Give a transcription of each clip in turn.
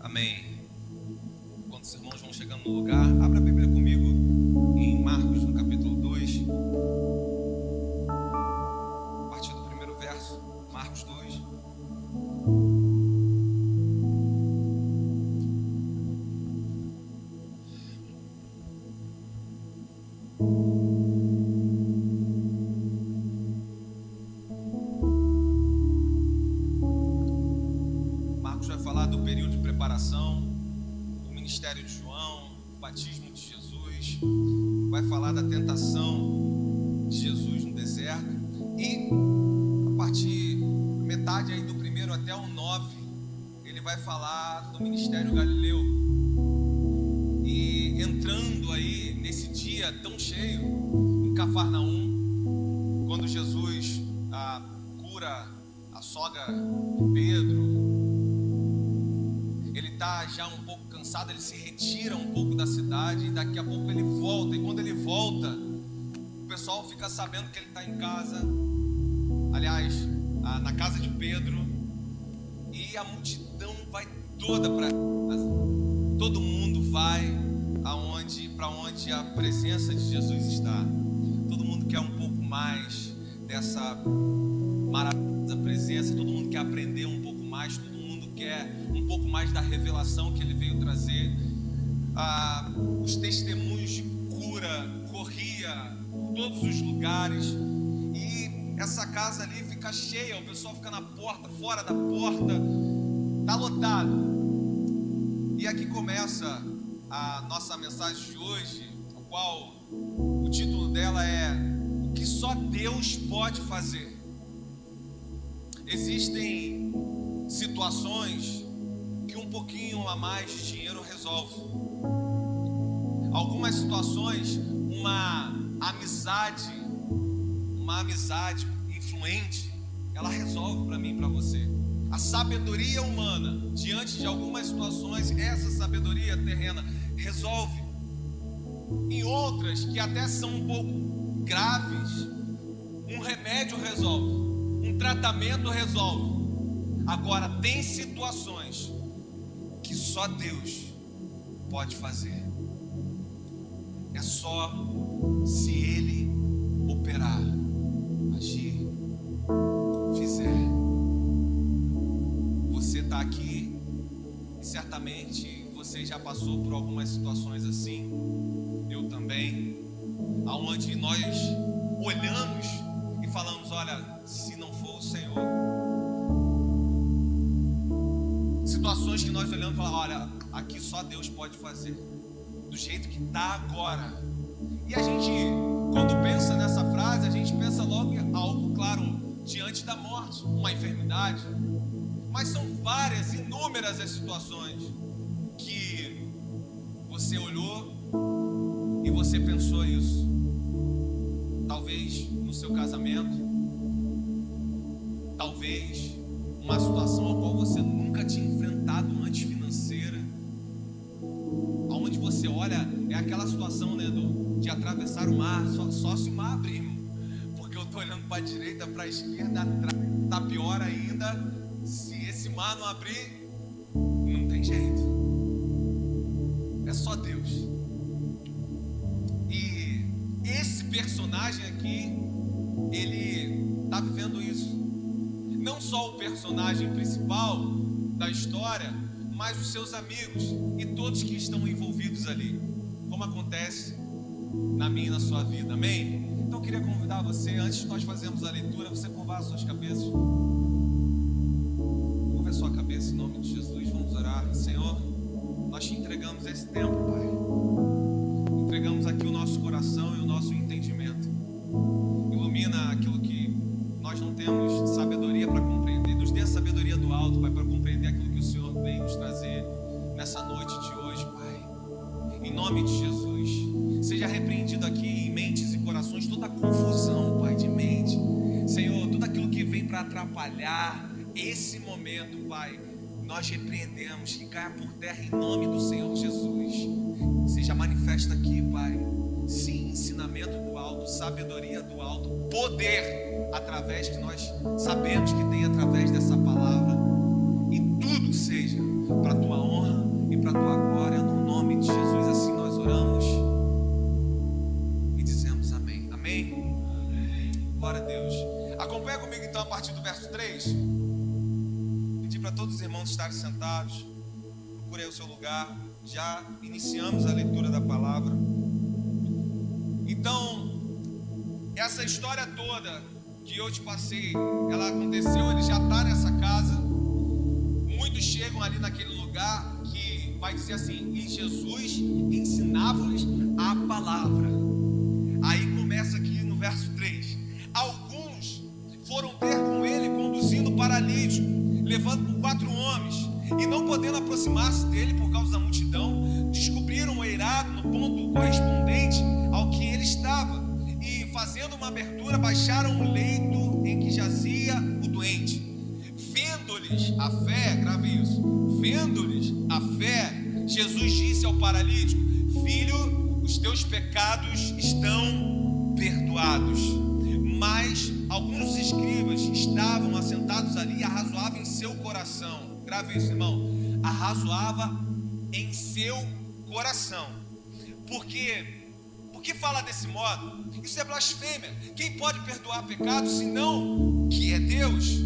Amém. Quando os irmãos vão chegando no lugar, abra a Bíblia comigo em Marcos, no capítulo 2, a partir do primeiro verso. Marcos 2. Marcos vai falar do período de preparação do ministério de João, o batismo de Jesus, vai falar da tentação de Jesus no deserto e a partir metade aí do primeiro até o 9, ele vai falar do ministério galileu. E entrando aí nesse dia tão cheio em Cafarnaum, quando Jesus cura a sogra de Pedro, ele está já um pouco cansado, ele se retira um pouco da cidade e daqui a pouco ele volta. E quando ele volta, o pessoal fica sabendo que ele está em casa, aliás, na casa de Pedro, e a multidão vai toda para casa. Todo mundo vai para onde a presença de Jesus está. Todo mundo quer um pouco mais dessa maravilhosa presença, todo mundo quer aprender um pouco mais, todo mundo quer um pouco mais da revelação que ele veio trazer. Os testemunhos de cura corria por todos os lugares e essa casa ali fica cheia, o pessoal fica na porta, fora da porta, está lotado. E aqui começa a nossa mensagem de hoje, a qual o título dela é O que só Deus pode fazer. Existem situações que um pouquinho a mais de dinheiro resolve. Algumas situações, uma amizade influente, ela resolve para mim e para você. A sabedoria humana, diante de algumas situações, essa sabedoria terrena resolve. Em outras, que até são um pouco graves, um remédio resolve, um tratamento resolve. Agora, tem situações que só Deus pode fazer. É só se Ele operar, agir, fizer. Você está aqui e certamente você já passou por algumas situações assim, eu também, aonde nós olhamos e falamos: olha, se não for o Senhor. Situações que nós olhamos e falamos: olha, aqui só Deus pode fazer, do jeito que está agora. E a gente, quando pensa nessa frase, a gente pensa logo em algo, claro, diante da morte, uma enfermidade. Mas são várias, inúmeras as situações que você olhou e você pensou isso. Talvez no seu casamento, talvez uma situação a qual você nunca tinha enfrentado antes, financeira, aonde você olha, é aquela situação, né, de atravessar o mar, só se o mar abrir, irmão, porque eu estou olhando para a direita, para a esquerda, está pior ainda. Se esse mar não abrir, não tem jeito, é só Deus. E esse personagem aqui, ele está vivendo isso. Não só o personagem principal da história, mas os seus amigos e todos que estão envolvidos ali, como acontece na minha e na sua vida, amém? Então eu queria convidar você, antes de nós fazermos a leitura, você curvar as suas cabeças. Curva a sua cabeça em nome de Jesus, vamos orar. Senhor, nós te entregamos esse tempo, Pai. Entregamos aqui o nosso coração e o nosso entendimento. Ilumina aquilo que nós não temos sabedoria para compreender. Nos dê a sabedoria do alto, Pai, para compreender aquilo que o Senhor veio nos trazer nessa noite de hoje, Pai. Em nome de Jesus, seja repreendido aqui em mentes e corações toda a confusão, Pai, de mente. Senhor, tudo aquilo que vem para atrapalhar esse momento, Pai, nós repreendemos, que caia por terra em nome do Senhor Jesus. Seja manifesta aqui, Pai, sim, ensinamento do alto, sabedoria do alto, poder através que nós sabemos que tem através dessa palavra, e tudo seja para a tua honra para todos os irmãos estarem sentados. Procure aí o seu lugar. Já iniciamos a leitura da palavra. Então, essa história toda que eu te passei, ela aconteceu, ele já está nessa casa. Muitos chegam ali naquele lugar que vai dizer assim: e Jesus ensinava-lhes a palavra. Aí começa aqui no verso 3. Alguns foram ter com ele conduzindo o paralítico, levando por 4 homens, e não podendo aproximar-se dele por causa da multidão, descobriram o eirado no ponto correspondente ao que ele estava, e fazendo uma abertura, baixaram o leito em que jazia o doente. Vendo-lhes a fé, grave isso, vendo-lhes a fé, Jesus disse ao paralítico: filho, os teus pecados estão perdoados. Mas alguns dos escribas estavam assentados ali e arrazoavam em seu coração. Grave isso, irmão. Arrazoava em seu coração. Por que fala desse modo? Isso é blasfêmia. Quem pode perdoar pecados senão que é Deus?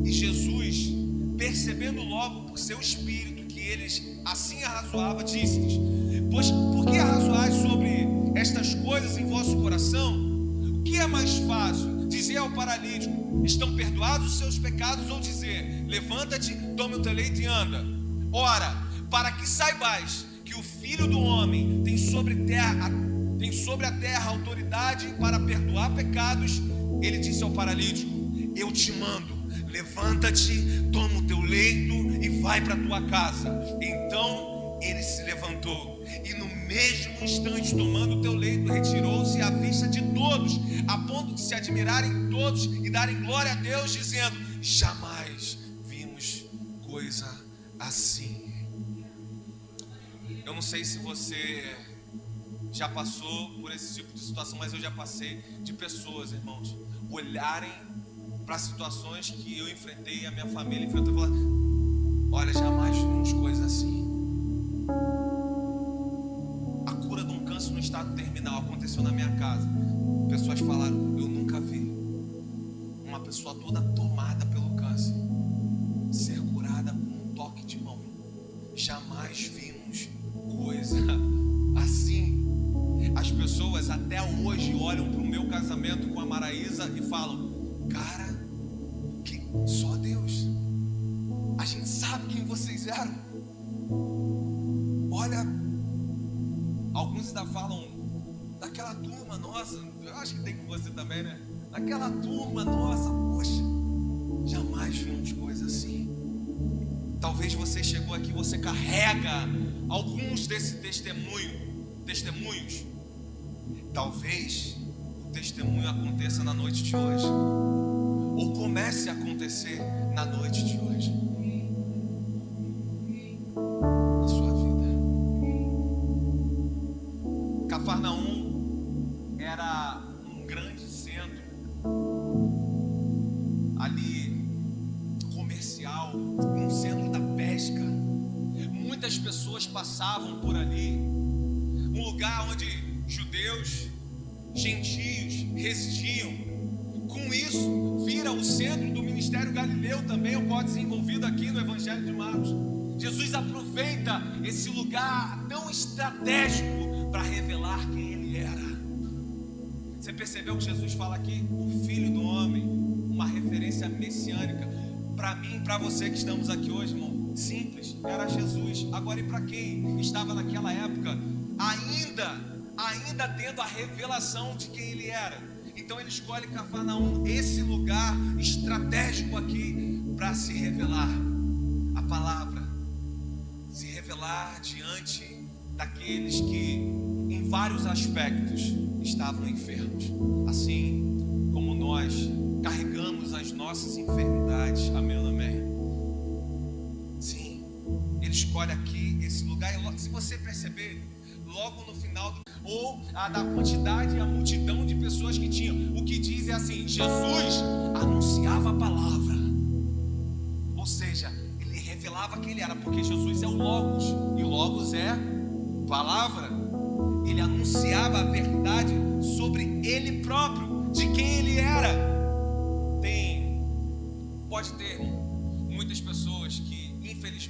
E Jesus, percebendo logo por seu espírito que eles assim arrazoavam, disse-lhes: pois por que arrazoais sobre estas coisas em vosso coração? O que é mais fácil? Dizer ao paralítico: estão perdoados os seus pecados, ou dizer: levanta-te, toma o teu leito e anda? Ora, para que saibais que o Filho do Homem tem sobre a terra autoridade para perdoar pecados, ele disse ao paralítico: eu te mando, levanta-te, toma o teu leito e vai para a tua casa. Então ele se levantou e no mesmo instante, tomando o teu leito, retirou-se à vista de todos, a ponto de se admirarem todos e darem glória a Deus, dizendo: jamais vimos coisa assim. Eu não sei se você já passou por esse tipo de situação, mas eu já passei, de pessoas, irmãos, olharem para situações que eu enfrentei, a minha família enfrentou, e falar: olha, jamais vimos coisa assim. A cura de um câncer no estado terminal aconteceu na minha casa. Pessoas falaram: eu nunca vi uma pessoa toda tomada pelo câncer ser curada com um toque de mão. Jamais vimos coisa assim. As pessoas até hoje olham para o meu casamento com a Maraísa e falam: cara, que só Deus, a gente sabe quem vocês eram. Olha, alguns ainda falam daquela turma nossa, eu acho que tem com você também, né? Daquela turma nossa, poxa, jamais vimos coisa assim. Talvez você chegou aqui, você carrega alguns desses testemunhos. Talvez o testemunho aconteça na noite de hoje, ou comece a acontecer na noite de hoje, na sua vida. Cafarnaum era um grande centro ali comercial, um centro da pesca. Muitas pessoas passavam por ali, um lugar onde judeus, gentios residiam. Com isso, vira o centro do ministério galileu também, o qual é desenvolvido aqui no Evangelho de Marcos. Jesus aproveita esse lugar tão estratégico para revelar quem ele era. Você percebeu que Jesus fala aqui? O Filho do Homem, uma referência messiânica. Para mim, para você que estamos aqui hoje, irmão, simples, era Jesus. Agora, e para quem estava naquela época ainda tendo a revelação de quem ele era? Então ele escolhe Cafarnaum, esse lugar estratégico aqui, para se revelar a palavra, se revelar diante daqueles que em vários aspectos estavam enfermos, assim como nós carregamos as nossas enfermidades. Amém ou amém? Sim, ele escolhe aqui esse lugar, e se você perceber, logo no final ou a da quantidade e a multidão de pessoas que tinham, o que diz é assim: Jesus anunciava a palavra, ou seja, ele revelava quem ele era, porque Jesus é o Logos, e o Logos é palavra. Ele anunciava a verdade sobre ele próprio, de quem ele era. Pode ter muitas pessoas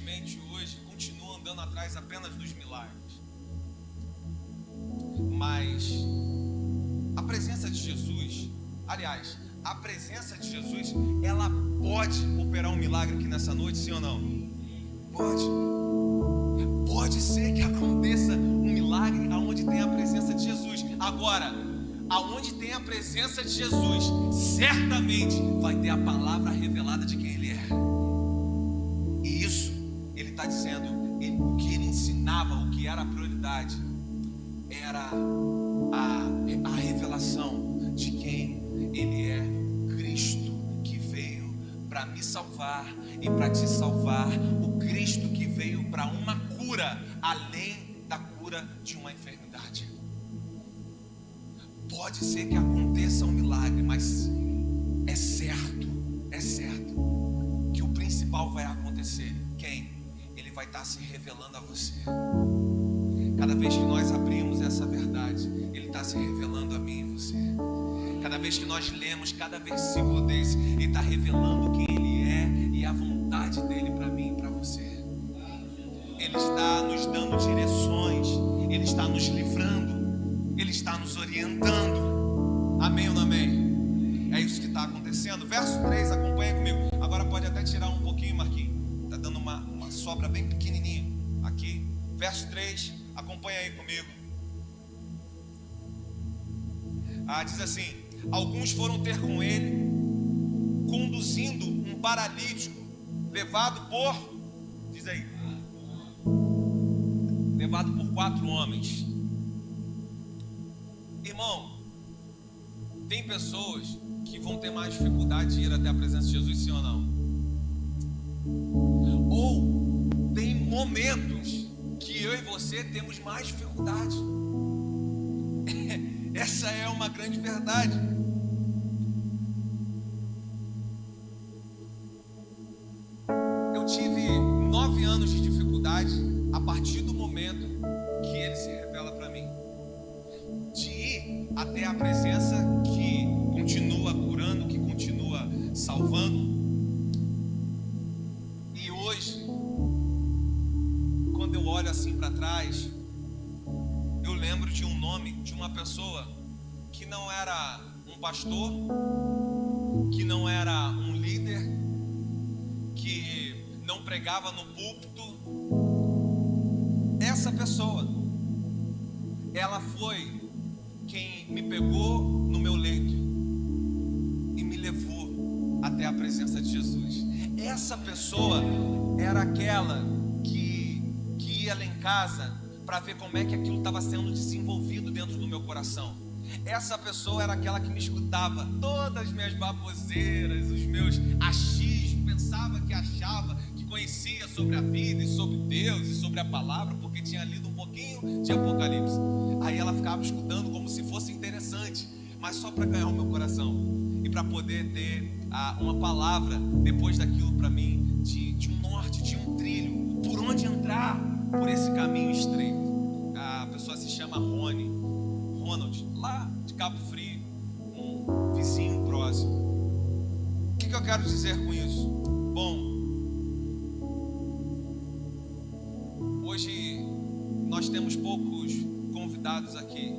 infelizmente hoje continuam andando atrás apenas dos milagres. Mas a presença de Jesus, aliás, a presença de Jesus, ela pode operar um milagre aqui nessa noite, sim ou não? Pode. Pode ser que aconteça um milagre aonde tem a presença de Jesus. Agora, aonde tem a presença de Jesus, certamente vai ter a palavra revelada de quem Ele é. E isso, Ele está dizendo, o que Ele ensinava, o que era a prioridade, era a revelação de quem Ele é, Cristo que veio para me salvar e para te salvar, o Cristo que veio para uma cura além da cura de uma enfermidade. Pode ser que aconteça um milagre, mas é certo que o principal vai acontecer. Quem? Ele vai estar se revelando a você. Cada vez que nós abrimos essa verdade, Ele está se revelando a mim e você. Cada vez que nós lemos cada versículo desse, Ele está revelando quem Ele é e a vontade dEle para mim e para você. Ele está nos dando direções, Ele está nos livrando, Ele está nos orientando. Amém ou não amém? É isso que está acontecendo. Verso 3, acompanha comigo. Agora pode até tirar um pouquinho, Marquinhos. Está dando uma sobra bem pequenininha aqui. Verso 3, acompanha aí comigo. Diz assim: alguns foram ter com ele, conduzindo um paralítico, levado por, diz aí, levado por 4 homens. Irmão, tem pessoas que vão ter mais dificuldade de ir até a presença de Jesus, sim ou não? Ou tem momentos que eu e você temos mais dificuldade. Essa é uma grande verdade. Eu tive 9 anos de dificuldade a partir do momento que Ele se revela para mim, de ir até a presença que continua curando, que continua salvando. E hoje, quando eu olho assim para trás, eu lembro de um nome de uma pessoa que não era um pastor, que não era um líder, que não pregava no púlpito. Essa pessoa, ela foi quem me pegou no meu leito e me levou até a presença de Jesus. Essa pessoa era aquela que ia lá em casa para ver como é que aquilo estava sendo desenvolvido dentro do meu coração. Essa pessoa era aquela que me escutava todas as minhas baboseiras, os meus achismos, pensava que achava que conhecia sobre a vida e sobre Deus e sobre a palavra, porque tinha lido um pouquinho de Apocalipse. Aí ela ficava escutando como se fosse interessante, mas só para ganhar o meu coração e para poder ter uma palavra depois daquilo para mim, de um norte, de um trilho, por onde entrar por esse caminho estreito. A pessoa se chama Ronald, lá de Cabo Frio, um vizinho próximo. O que eu quero dizer com isso? Bom, hoje nós temos poucos convidados aqui.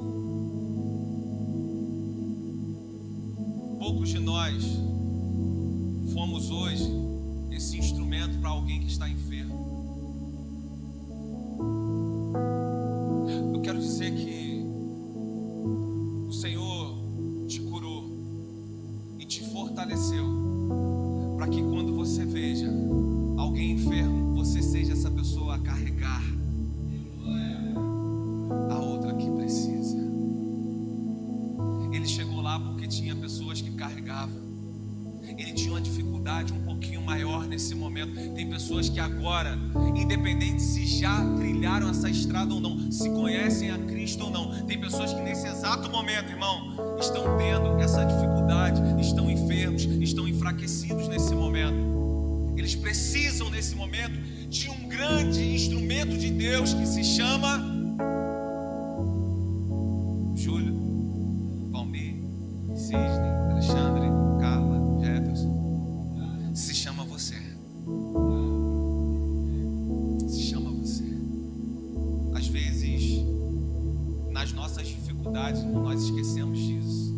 Poucos de nós fomos hoje esse instrumento para alguém que está enfermo. Eu quero dizer que o Senhor te curou e te fortaleceu para que quando você veja alguém enfermo, você seja essa pessoa a carregar a outra que precisa. Ele chegou lá porque tinha pessoas que carregavam. Ele tinha uma dificuldade um pouquinho maior nesse momento. Tem pessoas que agora, independente se já trilharam essa estrada ou não, se conhecem a Cristo ou não, tem pessoas que nesse exato momento, irmão, estão tendo essa dificuldade, estão enfermos, estão enfraquecidos nesse momento. Eles precisam nesse momento de um grande instrumento de Deus que se chama Júlio, Valmir, Cisne, Alexandre, Carla, Jefferson. Se chama você. nas nossas dificuldades, nós esquecemos disso.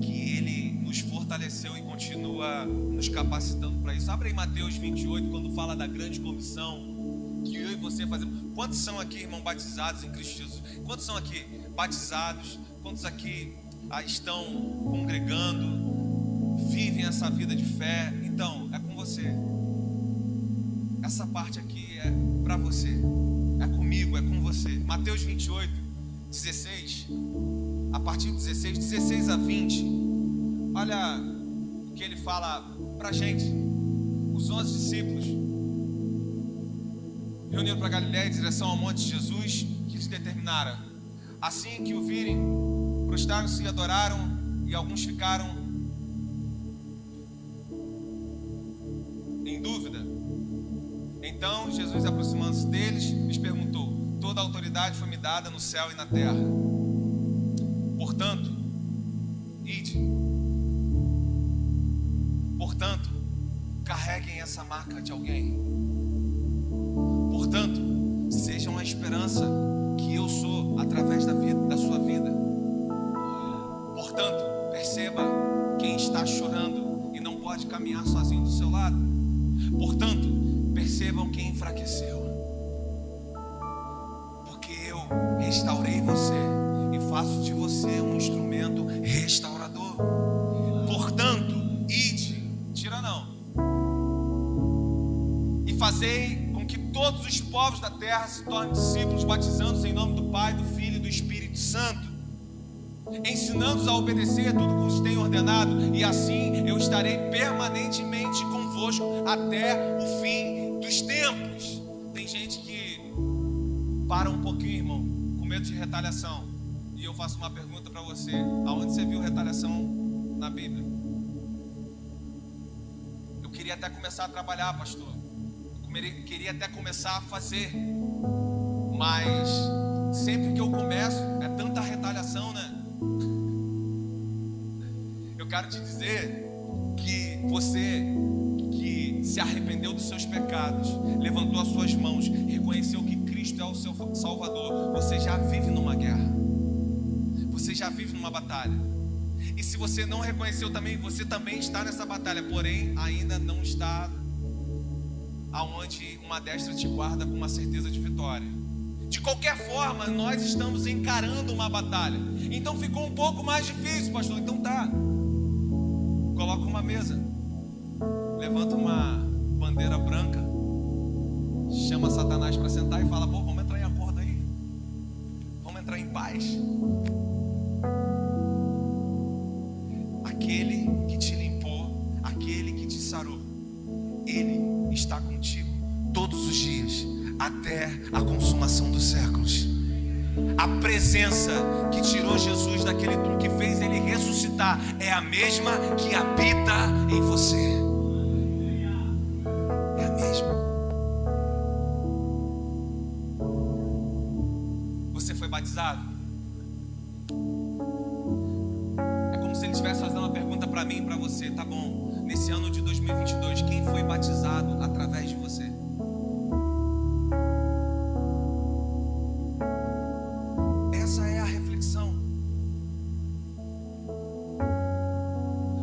Que Ele nos fortaleceu e continua nos capacitando para isso. Abre aí Mateus 28, quando fala da grande comissão que eu e você fazemos. Quantos são aqui, irmão, batizados em Cristo Jesus? Quantos são aqui batizados? Quantos aqui estão congregando, vivem essa vida de fé? Então, é com você. Essa parte aqui é para você, é comigo, é com você. Mateus 28, 16, a partir de 16 a 20, olha o que ele fala para a gente. Os 11 discípulos reuniram para Galiléia em direção ao monte de Jesus, que eles determinaram. Assim que o virem, prostraram-se e adoraram, e alguns ficaram em dúvida. Então Jesus, aproximando-se deles, lhes perguntou: toda a autoridade foi me dada no céu e na terra. Portanto, ide. Portanto, carreguem essa marca de alguém. Portanto, sejam a esperança que eu sou através da sua vida. Portanto, perceba quem está chorando e não pode caminhar sozinho do seu lado. Portanto, percebam quem enfraqueceu, porque eu restaurei você e faço de você um instrumento restaurador. Portanto, ide, tira não, e fazei com que todos os povos da terra se tornem discípulos, batizando-os em nome do Pai, do Filho e do Espírito Santo, ensinando-os a obedecer tudo que vos tenho ordenado, e assim eu estarei permanentemente convosco até o fim dos tempos. Tem gente que para um pouquinho, irmão, com medo de retaliação, e eu faço uma pergunta para você: aonde você viu retaliação na Bíblia? Eu queria até começar a trabalhar, pastor, eu queria até começar a fazer, mas sempre que eu começo é tanta retaliação, né? Eu quero te dizer que você que se arrependeu dos seus pecados, levantou as suas mãos, reconheceu que Cristo é o seu Salvador, você já vive numa guerra, você já vive numa batalha. E se você não reconheceu também, você também está nessa batalha, porém ainda não está aonde uma destra te guarda com uma certeza de vitória. De qualquer forma, nós estamos encarando uma batalha. Então ficou um pouco mais difícil, pastor. Então tá, coloca uma mesa, levanta uma bandeira branca, chama Satanás para sentar e fala: pô, vamos entrar em acordo aí, vamos entrar em paz. Aquele que te limpou, aquele que te sarou, Ele está contigo todos os dias, até a consumação dos séculos. A presença que tirou Jesus daquele túmulo, que fez Ele ressuscitar, é a mesma que habita em você. É a mesma. Você foi batizado? É como se Ele estivesse fazendo uma pergunta para mim e para você. Tá bom, nesse ano de 2022, quem foi batizado através de você? Essa é a reflexão.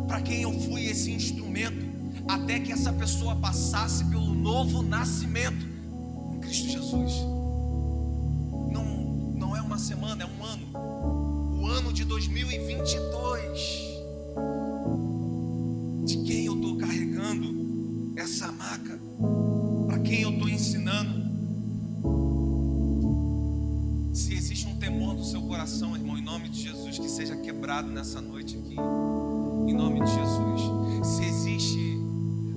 Para quem eu fui esse instrumento, até que essa pessoa passasse pelo novo nascimento em Cristo Jesus. Não é uma semana, é um ano. O ano de 2022. De quem eu estou carregando essa maca? Para quem eu estou ensinando? Se existe um temor no seu coração, irmão, em nome de Jesus, que seja quebrado nessa noite aqui, em nome de Jesus. Se existe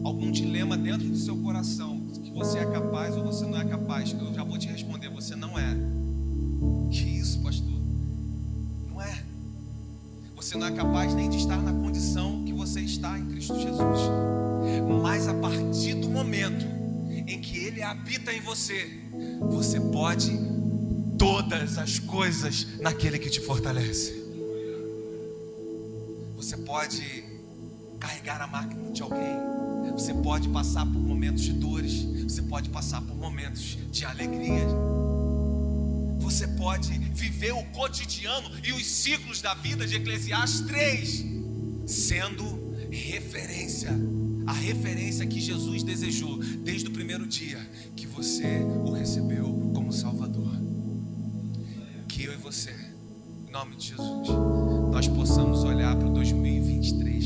algum dilema dentro do seu coração, que você é capaz ou você não é capaz, eu já vou te responder: você não é. Que isso, pastor? Não é. Você não é capaz nem de estar na condição que você está em Cristo Jesus. Mas a partir do momento em que Ele habita em você, você pode todas as coisas naquele que te fortalece. Você pode carregar a máquina de alguém. Você pode passar por momentos de dores. Você pode passar por momentos de alegria. você pode viver o cotidiano e os ciclos da vida de Eclesiastes 3, sendo referência, a referência que Jesus desejou desde o primeiro dia que você o recebeu como Salvador. Que eu e você, em nome de Jesus, nós possamos olhar para 2023,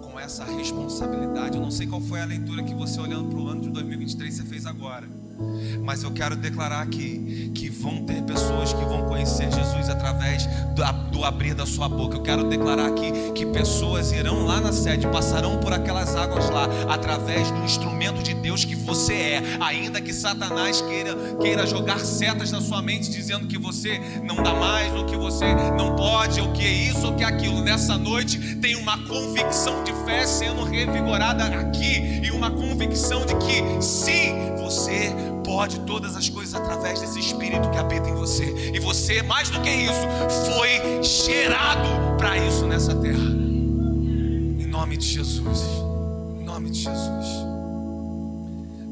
com essa responsabilidade. Eu não sei qual foi a leitura que você, olhando para o ano de 2023, você fez agora, mas eu quero declarar aqui que vão ter pessoas que vão conhecer Jesus através do abrir da sua boca. Eu quero declarar aqui que pessoas irão lá na sede, passarão por aquelas águas lá, através do instrumento de Deus que você é. Ainda que Satanás queira jogar setas na sua mente, dizendo que você não dá mais, ou que você não pode, ou que é isso, ou que é aquilo, nessa noite tem uma convicção de fé sendo revigorada aqui, e uma convicção de que sim, você pode todas as coisas através desse Espírito que habita em você. E você, mais do que isso, foi gerado para isso nessa terra. Em nome de Jesus. Em nome de Jesus.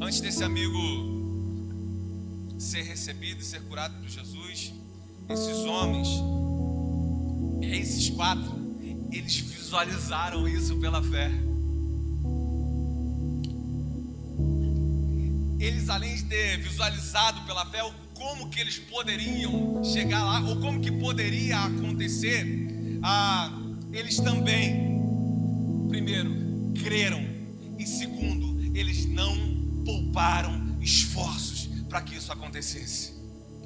Antes desse amigo ser recebido e ser curado por Jesus, esses homens, esses 4, eles visualizaram isso pela fé. Eles, além de ter visualizado pela fé como que eles poderiam chegar lá, ou como que poderia acontecer, eles também, primeiro, creram, e segundo, eles não pouparam esforços para que isso acontecesse.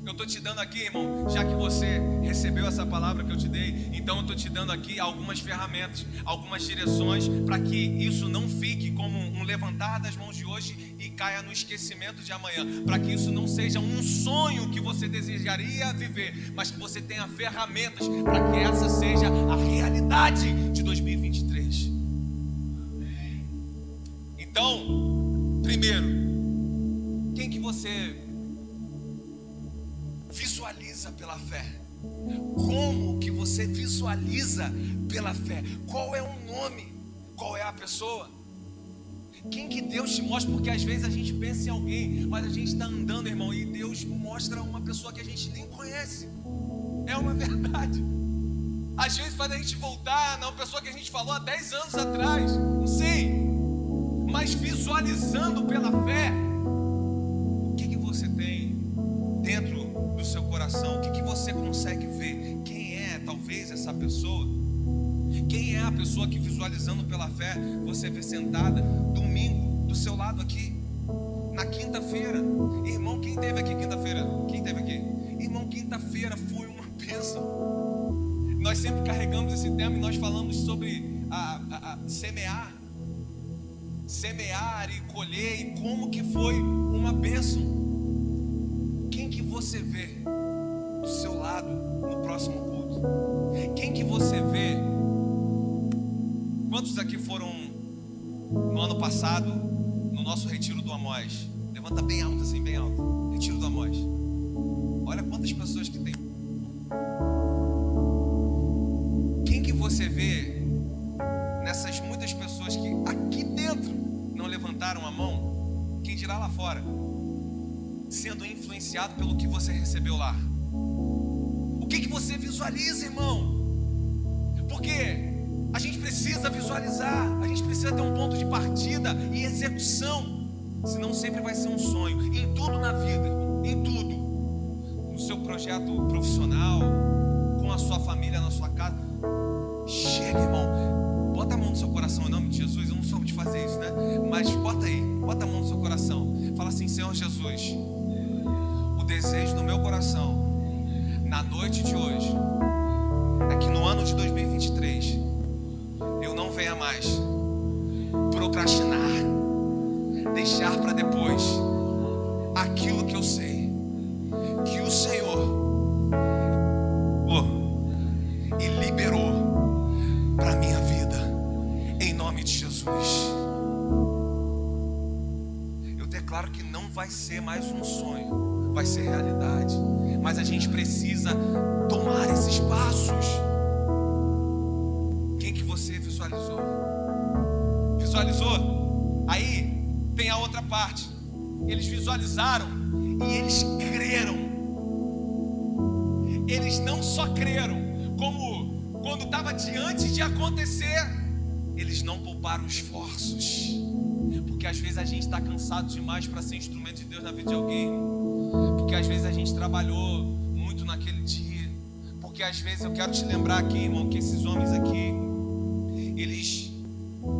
Eu estou te dando aqui, irmão, já que você recebeu essa palavra que eu te dei, então eu estou te dando aqui algumas ferramentas, algumas direções, para que isso não fique como um levantar das mãos de hoje e caia no esquecimento de amanhã, para que isso não seja um sonho que você desejaria viver, mas que você tenha ferramentas para que essa seja a realidade de 2023. Então, primeiro, quem que você visualiza pela fé? Como que você visualiza pela fé? Qual é o nome? Qual é a pessoa? Quem que Deus te mostra? Porque às vezes a gente pensa em alguém, mas a gente está andando, irmão, e Deus mostra uma pessoa que a gente nem conhece. É uma verdade. Às vezes faz a gente voltar na pessoa que a gente falou há 10 anos atrás, não sei, mas visualizando pela fé, o que você tem dentro do seu coração? O que você consegue ver? Quem é talvez essa pessoa? Quem é a pessoa que, visualizando pela fé, você vê sentada domingo do seu lado aqui, na quinta-feira? Irmão, quem esteve aqui quinta-feira? Quem esteve aqui? Irmão, quinta-feira foi uma bênção. Nós sempre carregamos esse tema e nós falamos sobre semear e colher, e como que foi uma bênção. Quem que você vê do seu lado no próximo culto? Quem que você vê? Quantos aqui foram no ano passado no nosso retiro do Amós? Levanta bem alto assim, bem alto. Retiro do Amós. Olha quantas pessoas que tem. Quem que você vê nessas muitas pessoas que aqui dentro não levantaram a mão? Quem dirá lá fora? Sendo influenciado pelo que você recebeu lá. O que você visualiza, irmão? Porque a gente precisa visualizar, a gente precisa ter um ponto de partida e execução, senão sempre vai ser um sonho. Em tudo na vida, irmão, em tudo. No seu projeto profissional, com a sua família, na sua casa. Chega, irmão, bota a mão no seu coração em nome de Jesus. Eu não soube de fazer isso, né? Mas bota aí, bota a mão no seu coração. Fala assim: Senhor Jesus, o desejo do meu coração na noite de hoje é que no ano de 2023 eu não venha mais procrastinar, deixar para depois aquilo que eu sei que o Senhor e liberou para minha vida, em nome de Jesus. Eu declaro que não vai ser mais um sonho, vai ser realidade, mas a gente precisa tomar esses passos. Quem que você visualizou? Visualizou? Aí tem a outra parte. eles visualizaram e eles creram. Eles não só creram, como quando estava diante de acontecer, eles não pouparam esforços. Porque às vezes a gente está cansado demais para ser instrumento de Deus na vida de alguém. Porque às vezes a gente trabalhou muito naquele dia. Porque às vezes eu quero te lembrar aqui, irmão, que esses homens aqui, eles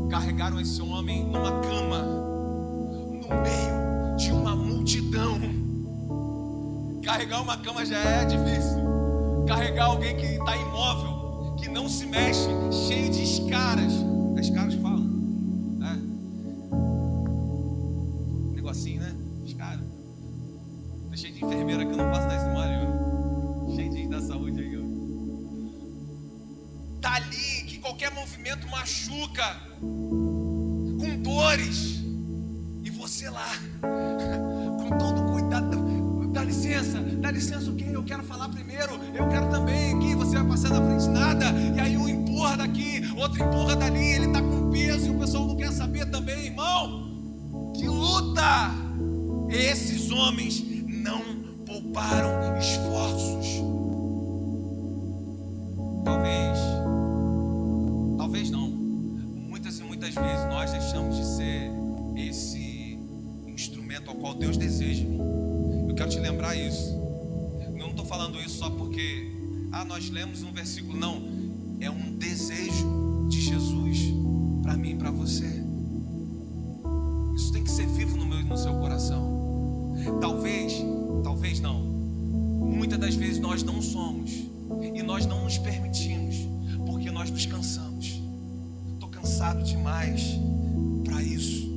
carregaram esse homem numa cama, no meio de uma multidão. Carregar uma cama já é difícil. Carregar alguém que está imóvel, que não se mexe, cheio de escaras. As caras falam, né? Negocinho, né? Escara. Tô cheio de enfermeira que eu não posso dar esse mole, ó. Cheio de da saúde aí, ó. Tá ali, que qualquer movimento machuca, com dores. E você lá, com todo cuidado. Dá licença o quê? Eu quero falar primeiro, eu quero também aqui, você vai passar na frente nada, e aí um empurra daqui, outro empurra dali, ele está com peso e o pessoal não quer saber também, irmão. Que luta! Esses homens não pouparam esforços. Talvez não, muitas e muitas vezes nós deixamos de ser esse instrumento ao qual Deus deseja. Eu quero te lembrar isso. Eu não estou falando isso só porque nós lemos um versículo. Não, é um desejo de Jesus para mim e para você. Isso tem que ser vivo no meu e no seu coração. Talvez não. Muitas das vezes nós não somos, e nós não nos permitimos, porque nós nos cansamos. Estou cansado demais para isso.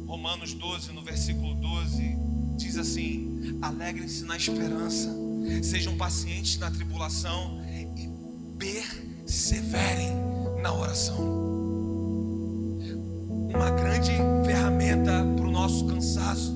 Romanos 12, no versículo 12, diz assim: alegrem-se na esperança, sejam pacientes na tribulação e perseverem na oração. Uma grande ferramenta para o nosso cansaço,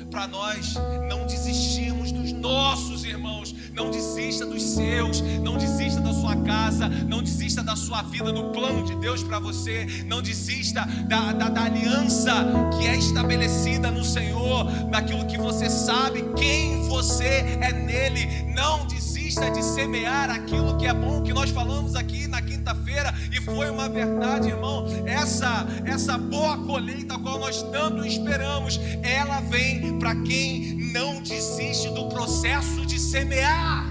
para nós não desistirmos dos nossos irmãos. Não desista dos seus, não desista da sua casa, não desista da sua vida, do plano de Deus para você. Não desista da aliança que é estabelecida no Senhor, daquilo que você sabe quem você é nele. Não desista de semear aquilo que é bom, que nós falamos aqui na quinta-feira, e foi uma verdade, irmão. Essa boa colheita a qual nós tanto esperamos, ela vem para quem não desiste do processo de semear,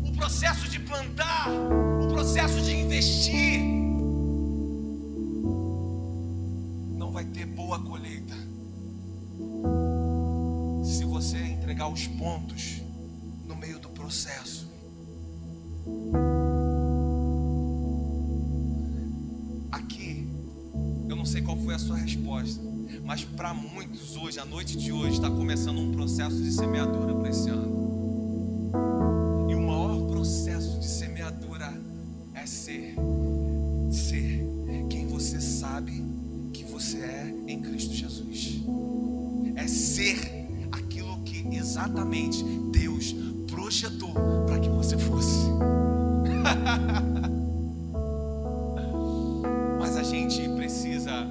o processo de plantar, o processo de investir. Não vai ter boa colheita se você entregar os pontos no meio do processo. Aqui, eu não sei qual foi a sua resposta, mas para muitos hoje, a noite de hoje, está começando um processo de semeadura para esse ano. E o maior processo de semeadura é ser quem você sabe que você é em Cristo Jesus. É ser aquilo que exatamente Deus projetou para que você fosse. Mas a gente precisa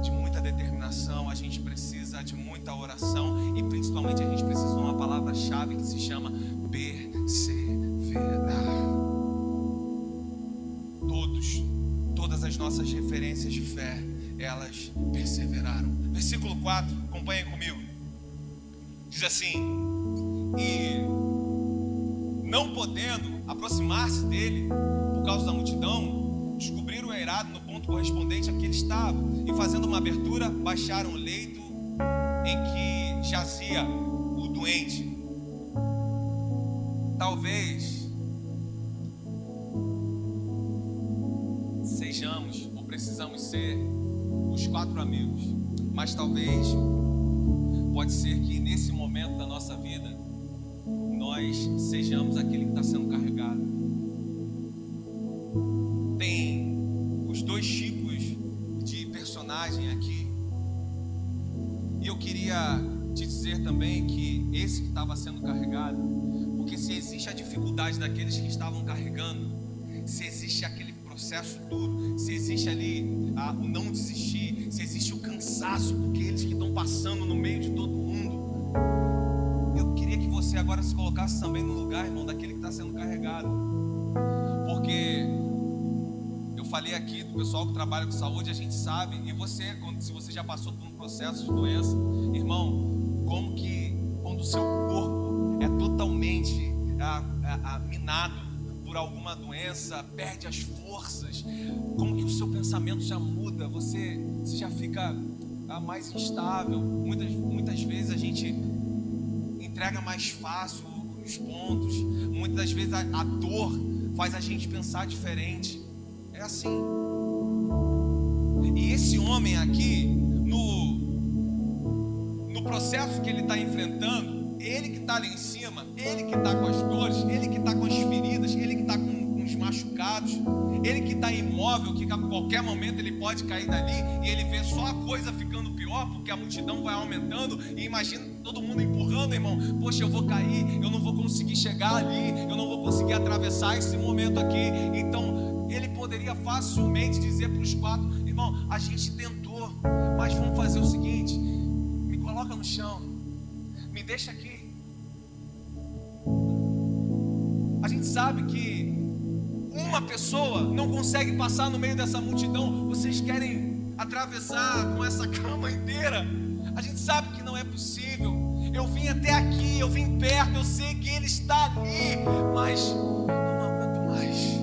de muita determinação, a gente precisa de muita oração, e principalmente a gente precisa de uma palavra-chave que se chama perseverar. Todas as nossas referências de fé, elas perseveraram. Versículo 4, acompanhem comigo. Diz assim: e não podendo aproximar-se dele por causa da multidão, descobriram o eirado no ponto correspondente a que ele estava, e fazendo uma abertura, baixaram o leito em que jazia o doente. Talvez sejamos ou precisamos ser os 4 amigos, mas talvez pode ser que nesse momento da nossa vida nós sejamos aquele que está sendo carregado. Tem os 2 tipos de personagem aqui, e eu queria te dizer também que esse que estava sendo carregado, porque se existe a dificuldade daqueles que estavam carregando, se existe aquele processo processo duro, se existe ali o não desistir, se existe o cansaço, porque eles que estão passando no meio de todo mundo. Eu queria que você agora se colocasse também no lugar, irmão, daquele que está sendo carregado. Porque eu falei aqui do pessoal que trabalha com saúde, a gente sabe, e você, se você já passou por um processo de doença, irmão, como que quando o seu corpo é totalmente minado por alguma doença, perde as forças, como que o seu pensamento já muda, você já fica mais instável. Muitas vezes a gente entrega mais fácil os pontos, muitas das vezes a dor faz a gente pensar diferente. É assim. E esse homem aqui, no processo que ele está enfrentando, ele que está ali em cima, ele que está com as dores, ele que está com as feridas, ele que está com os machucados, ele que está imóvel, que a qualquer momento ele pode cair dali, e ele vê só a coisa ficando pior, porque a multidão vai aumentando, e imagina todo mundo empurrando, irmão, poxa, eu vou cair, eu não vou conseguir chegar ali, eu não vou conseguir atravessar esse momento aqui. Então ele poderia facilmente dizer para os 4, irmão, a gente tentou, mas vamos fazer o seguinte, me coloca no chão, me deixa aqui. A gente sabe que uma pessoa não consegue passar no meio dessa multidão. Vocês querem atravessar com essa cama inteira? A gente sabe que não é possível. Eu vim até aqui, eu vim perto, eu sei que ele está ali, mas não aguento mais.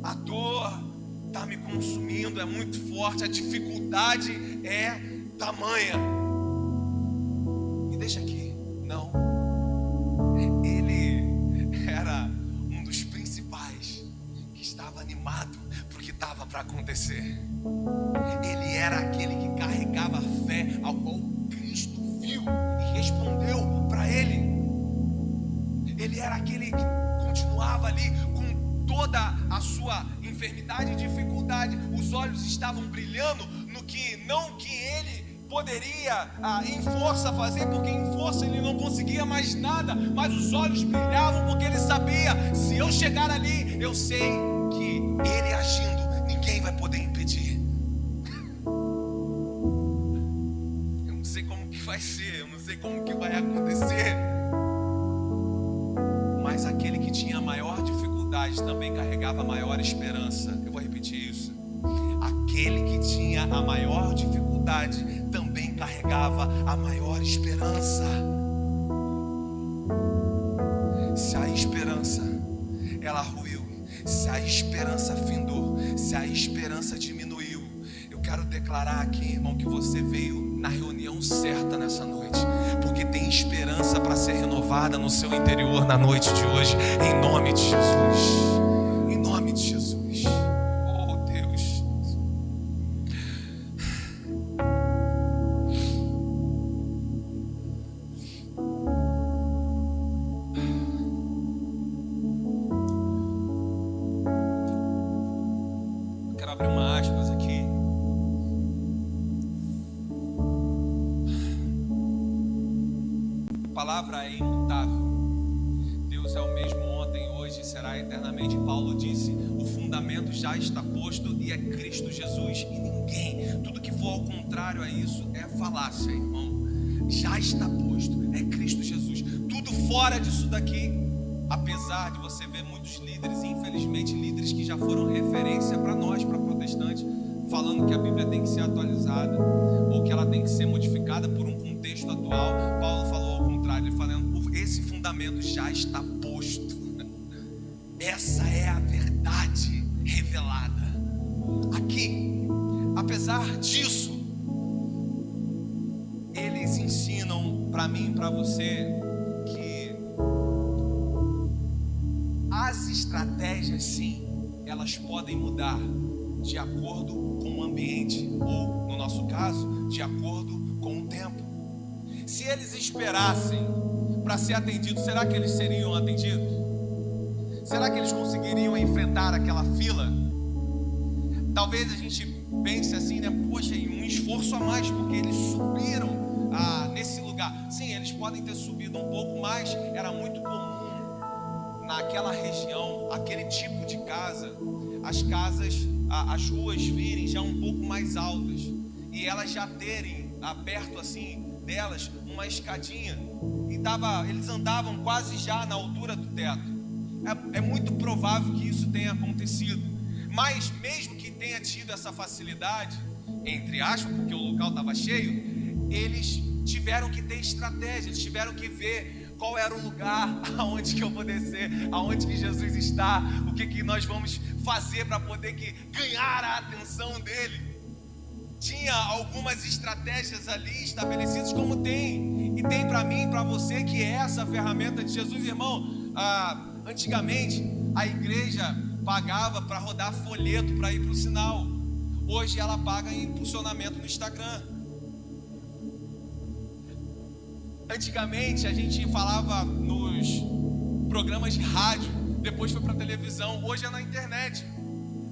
A dor está me consumindo, é muito forte, a dificuldade é tamanha. Me deixa aqui. Não. Ele era um dos principais que estava animado porque estava para acontecer. Ele era aquele que carregava a fé ao qual Cristo viu e respondeu para ele. Ele era aquele que continuava ali com toda a sua enfermidade e dificuldade. Os olhos estavam brilhando no que não que ele poderia em força fazer, porque em força ele não conseguia mais nada, mas os olhos brilhavam porque ele sabia, se eu chegar ali, eu sei que ele agindo, ninguém vai poder impedir. Eu não sei como que vai ser, eu não sei como que vai acontecer, mas aquele que tinha a maior dificuldade também carregava a maior esperança. Eu vou repetir isso. Aquele que tinha a maior dificuldade também carregava a maior esperança. Se a esperança ela ruiu, se a esperança findou, se a esperança diminuiu, eu quero declarar aqui, irmão, que você veio na reunião certa nessa noite, porque tem esperança para ser renovada no seu interior na noite de hoje, em nome de Jesus. Em nome de Jesus. A palavra é imutável. Deus é o mesmo ontem, hoje e será eternamente. Paulo disse, o fundamento já está posto e é Cristo Jesus e ninguém. Tudo que for ao contrário a isso é falácia, irmão. Já está posto, é Cristo Jesus. Tudo fora disso daqui, apesar de você ver muitos líderes, infelizmente líderes que já foram referência para nós, para protestantes, falando que a Bíblia tem que ser atualizada ou que ela tem que ser modificada por um contexto atual. Paulo falou ao contrário, ele falando, esse fundamento já está posto. Essa é a verdade revelada aqui. Apesar disso, eles ensinam para mim e para você que as estratégias, sim, elas podem mudar de acordo com o ambiente, ou, no nosso caso, de acordo com o tempo. Se eles esperassem para ser atendidos, será que eles seriam atendidos? Será que eles conseguiriam enfrentar aquela fila? Talvez a gente pense assim, né? Poxa, e um esforço a mais, porque eles subiram nesse lugar. Sim, eles podem ter subido um pouco mais. Era muito comum naquela região, aquele tipo de casa, as casas, as ruas virem já um pouco mais altas e elas já terem perto assim delas uma escadinha e eles andavam quase já na altura do teto. É muito provável que isso tenha acontecido, mas mesmo que tenha tido essa facilidade, entre aspas, porque o local estava cheio, eles tiveram que ter estratégia, eles tiveram que ver qual era o lugar, aonde que eu vou descer, aonde que Jesus está, o que nós vamos fazer para poder ganhar a atenção dele. Tinha algumas estratégias ali estabelecidas, como tem, e tem para mim e para você, que é essa ferramenta de Jesus, irmão. Antigamente a igreja pagava para rodar folheto para ir para o sinal. Hoje ela paga em impulsionamento no Instagram. Antigamente a gente falava nos programas de rádio, depois foi para televisão, hoje é na internet.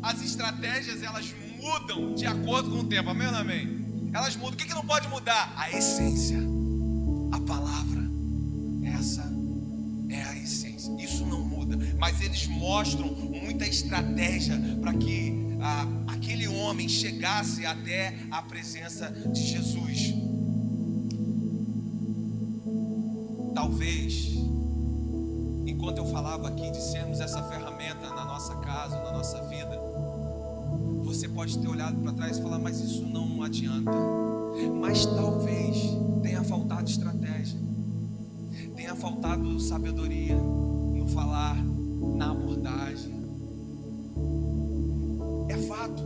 As estratégias elas mudam de acordo com o tempo, amém ou não amém? Elas mudam. O que não pode mudar? A essência, a palavra, essa é a essência, isso não muda. Mas eles mostram muita estratégia para que aquele homem chegasse até a presença de Jesus. Talvez, enquanto eu falava aqui de sermos essa ferramenta na nossa casa, na nossa vida, você pode ter olhado para trás e falar, mas isso não adianta. Mas talvez tenha faltado estratégia, tenha faltado sabedoria no falar, na abordagem. É fato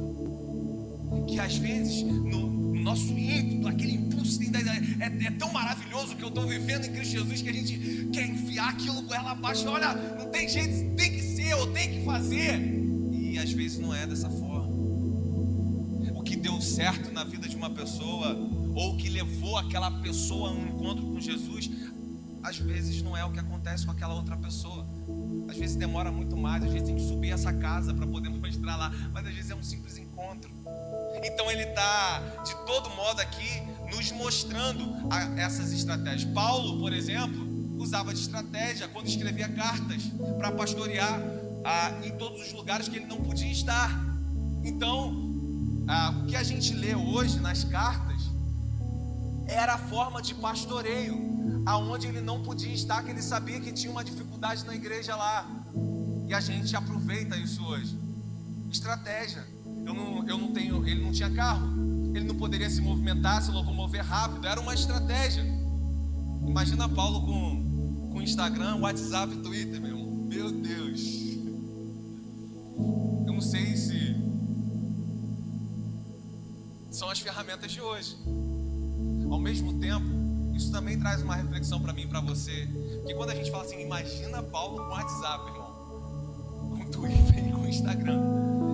que às vezes no nosso ímpeto, aquele impulso é tão maravilhoso que eu estou vivendo em Cristo Jesus, que a gente quer enfiar aquilo goela abaixo. Olha, não tem jeito, tem que ser, ou tem que fazer. E às vezes não é dessa forma. O que deu certo na vida de uma pessoa, ou o que levou aquela pessoa a um encontro com Jesus, às vezes não é o que acontece com aquela outra pessoa. Às vezes demora muito mais, às vezes tem que subir essa casa para poder mostrar lá, mas às vezes é um simples encontro. Então ele está de todo modo aqui nos mostrando essas estratégias. Paulo, por exemplo, usava de estratégia quando escrevia cartas para pastorear em todos os lugares que ele não podia estar. Então o que a gente lê hoje nas cartas era a forma de pastoreio, aonde ele não podia estar, que ele sabia que tinha uma dificuldade na igreja lá, e a gente aproveita isso hoje. Estratégia. Eu não tenho, ele não tinha carro, ele não poderia se movimentar, se locomover rápido, era uma estratégia. Imagina Paulo com Instagram, WhatsApp e Twitter, meu irmão. Meu Deus, eu não sei se são as ferramentas de hoje. Ao mesmo tempo, isso também traz uma reflexão para mim e para você, que quando a gente fala assim, imagina Paulo com WhatsApp, irmão, com Twitter e com Instagram,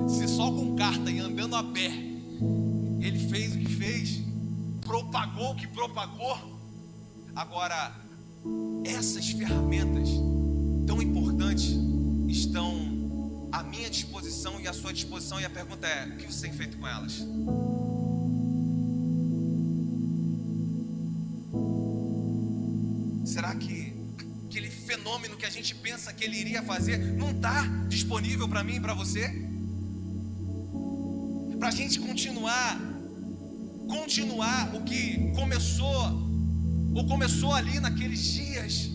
se só com carta e andando a pé ele fez o que fez, propagou o que propagou. Agora, essas ferramentas tão importantes estão à minha disposição e à sua disposição, e a pergunta é, o que você tem feito com elas? Será que aquele fenômeno que a gente pensa que ele iria fazer não está disponível para mim e para você? Para a gente continuar o que começou ali naqueles dias.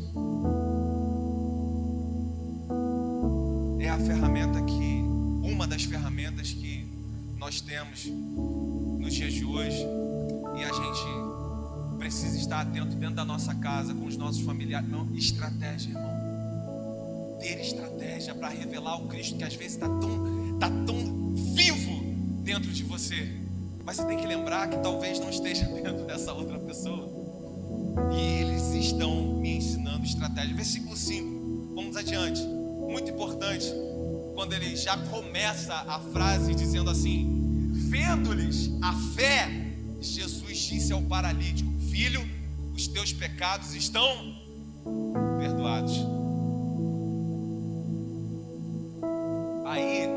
É a ferramenta uma das ferramentas que nós temos nos dias de hoje, e a gente precisa estar atento dentro da nossa casa, com os nossos familiares. Não, estratégia, irmão. Ter estratégia para revelar o Cristo que às vezes está tão vivo dentro de você, mas você tem que lembrar que talvez não esteja dentro dessa outra pessoa, e eles estão me ensinando estratégia. Versículo 5, vamos adiante, muito importante, quando ele já começa a frase dizendo assim: vendo-lhes a fé, Jesus disse ao paralítico: filho, os teus pecados estão perdoados. Aí,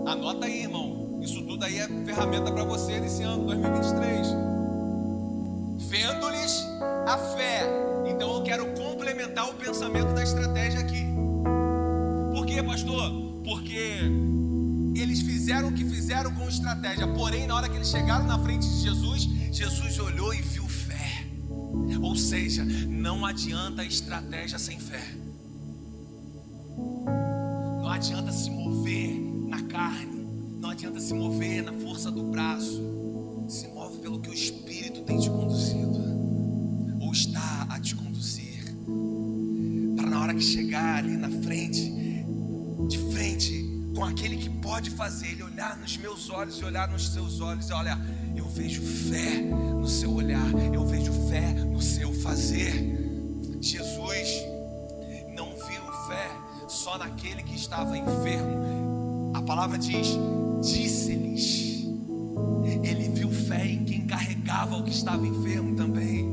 anota aí, irmão, isso tudo aí é ferramenta para você nesse ano 2023. Vendo-lhes a fé. Então eu quero complementar o pensamento da estratégia aqui. Por quê, pastor? Porque eles fizeram o que fizeram com estratégia. Porém, na hora que eles chegaram na frente de Jesus, Jesus olhou e viu fé. Ou seja, não adianta estratégia sem fé. Não adianta se mover na carne, não adianta se mover na força do braço. Se move pelo que o Espírito tem te conduzido, ou está a te conduzir, para na hora que chegar ali na frente, de frente com aquele que pode fazer, ele olhar nos meus olhos e olhar nos seus olhos e olha, eu vejo fé no seu olhar, eu vejo fé no seu fazer. Jesus não viu fé só naquele que estava enfermo. A palavra diz, disse-lhes. Ele viu fé em quem carregava o que estava enfermo também.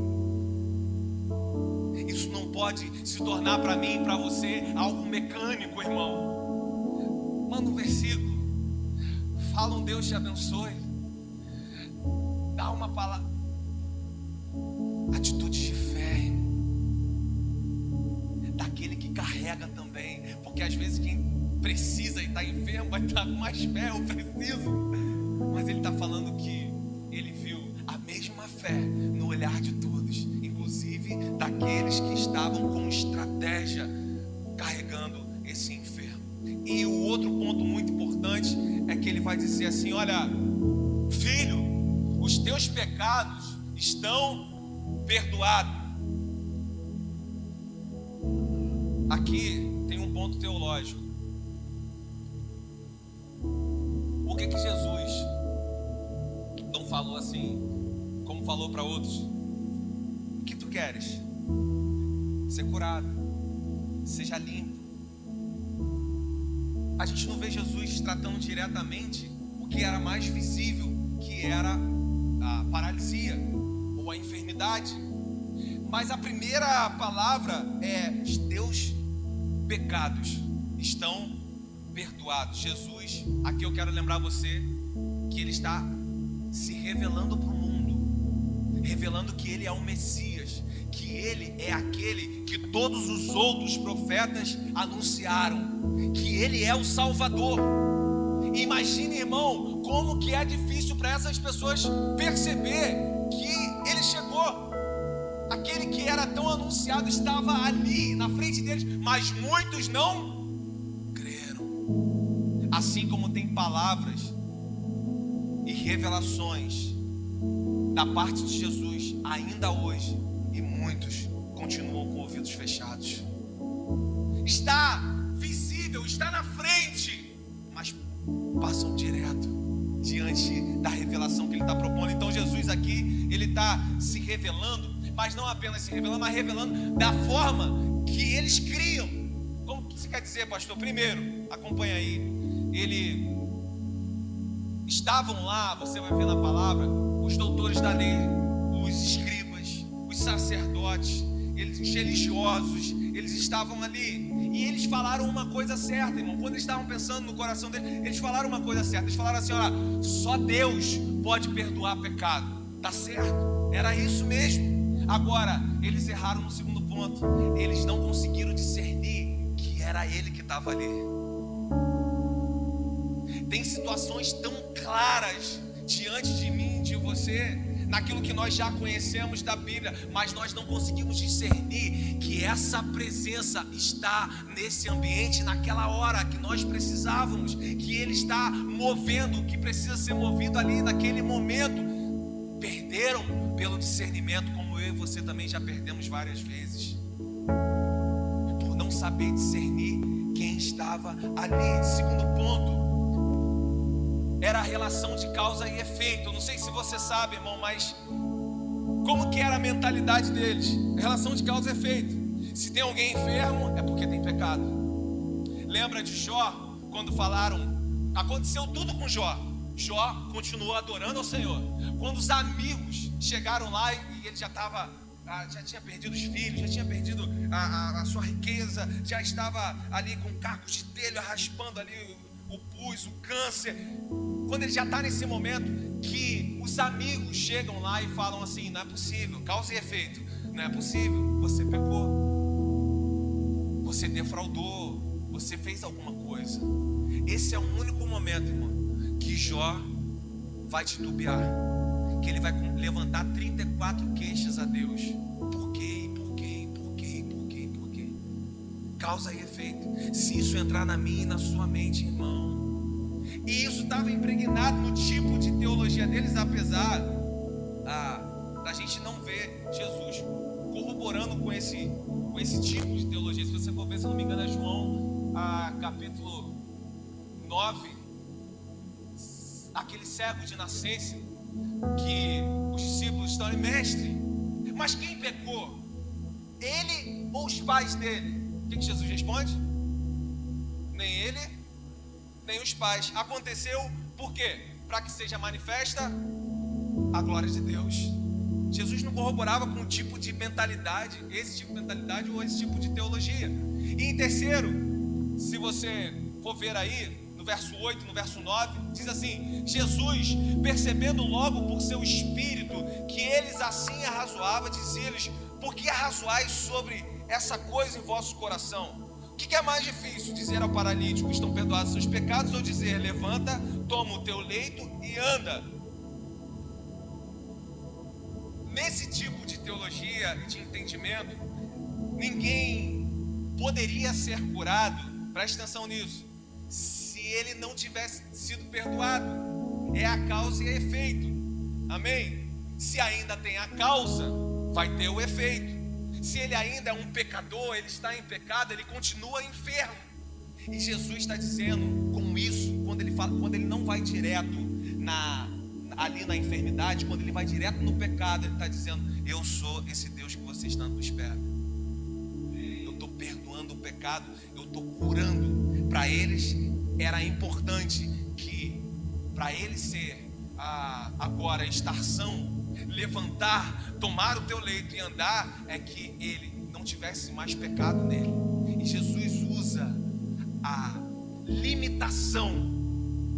Isso não pode se tornar para mim e para você algo mecânico, irmão. Manda um versículo, fala um Deus te abençoe, dá uma palavra, atitude de fé, irmão. Daquele que carrega também, porque às vezes quem precisa e está enfermo vai estar com mais fé, eu preciso. Mas ele está falando que ele viu a mesma fé no olhar de todos, inclusive daqueles que estavam com estratégia carregando esse enfermo. E o outro ponto muito importante é que ele vai dizer assim: olha, filho, os teus pecados estão perdoados. Aqui tem um ponto teológico. Por que Jesus não falou assim, como falou para outros? O que tu queres? Ser curado, seja limpo. A gente não vê Jesus tratando diretamente o que era mais visível, que era a paralisia ou a enfermidade. Mas a primeira palavra é: os teus pecados estão perdoados. Jesus, aqui eu quero lembrar você que ele está se revelando para o mundo, revelando que ele é o Messias, que ele é aquele que todos os outros profetas anunciaram, que ele é o Salvador. Imagine, irmão, como que é difícil para essas pessoas perceber que ele chegou. Aquele que era tão anunciado estava ali na frente deles, mas muitos não creram. Assim como tem palavras e revelações da parte de Jesus ainda hoje, e muitos continuam com ouvidos fechados. Está visível, está na frente, mas passam direto diante da revelação que ele está propondo. Então Jesus aqui, ele está se revelando, mas não apenas se revelando, mas revelando da forma que eles criam. Como você quer dizer, pastor? Primeiro, acompanha aí. Estavam lá, você vai ver na palavra, os doutores da lei, os escribas, os sacerdotes, os religiosos, eles estavam ali. E eles falaram uma coisa certa, irmão. Quando eles estavam pensando no coração deles, eles falaram uma coisa certa. Eles falaram assim: olha, só Deus pode perdoar pecado. Tá certo, era isso mesmo. Agora, eles erraram no segundo ponto. Eles não conseguiram discernir que era ele que estava ali. Tem situações tão claras diante de mim, de você, naquilo que nós já conhecemos da Bíblia, mas nós não conseguimos discernir que essa presença está nesse ambiente, naquela hora que nós precisávamos, que ele está movendo o que precisa ser movido ali naquele momento. Perderam pelo discernimento, como eu e você também já perdemos várias vezes, por não saber discernir quem estava ali. Segundo ponto, era a relação de causa e efeito. Eu não sei se você sabe, irmão, mas como que era a mentalidade deles? A relação de causa e efeito. Se tem alguém enfermo, é porque tem pecado. Lembra de Jó? Quando falaram, aconteceu tudo com Jó. Jó continuou adorando ao Senhor. Quando os amigos chegaram lá e ele já tinha perdido os filhos, já tinha perdido a sua riqueza, já estava ali com cacos de telha raspando ali o pus, o câncer. Quando ele já está nesse momento que os amigos chegam lá e falam assim: não é possível, causa e efeito, não é possível, você pecou, você defraudou, você fez alguma coisa. Esse é o único momento, irmão, que Jó vai titubear, que ele vai levantar 34 queixas a Deus. Por quê? Por quê? Por quê? Por quê? Por quê? Causa e efeito. Se isso entrar na minha e na sua mente, irmão, e isso estava impregnado no tipo de teologia deles, apesar da gente não ver Jesus corroborando com esse tipo de teologia. Se você for ver, se eu não me engano, é João capítulo 9, aquele cego de nascença, que os discípulos estão em mestre, mas quem pecou? Ele ou os pais dele? O que Jesus responde? Nem ele, nem os pais. Aconteceu por quê? Para que seja manifesta a glória de Deus. Jesus não corroborava com um tipo de mentalidade, esse tipo de mentalidade ou esse tipo de teologia. E em terceiro, se você for ver aí, no verso 8, no verso 9, diz assim: Jesus, percebendo logo por seu espírito que eles assim arrazoavam, dizia-lhes: por que arrazoais sobre essa coisa em vosso coração? O que é mais difícil, dizer ao paralítico: estão perdoados seus pecados, ou dizer: levanta, toma o teu leito e anda? Nesse tipo de teologia e de entendimento, ninguém poderia ser curado, preste atenção nisso, se ele não tivesse sido perdoado. É a causa e efeito, amém? Se ainda tem a causa, vai ter o efeito. Se ele ainda é um pecador, ele está em pecado, ele continua enfermo. E Jesus está dizendo com isso, quando ele não vai direto ali na enfermidade, quando ele vai direto no pecado, ele está dizendo: eu sou esse Deus que vocês tanto esperam. Eu estou perdoando o pecado, eu estou curando. Para eles era importante que, para ele ser agora estar são, levantar, tomar o teu leito e andar, é que ele não tivesse mais pecado nele. E Jesus usa a limitação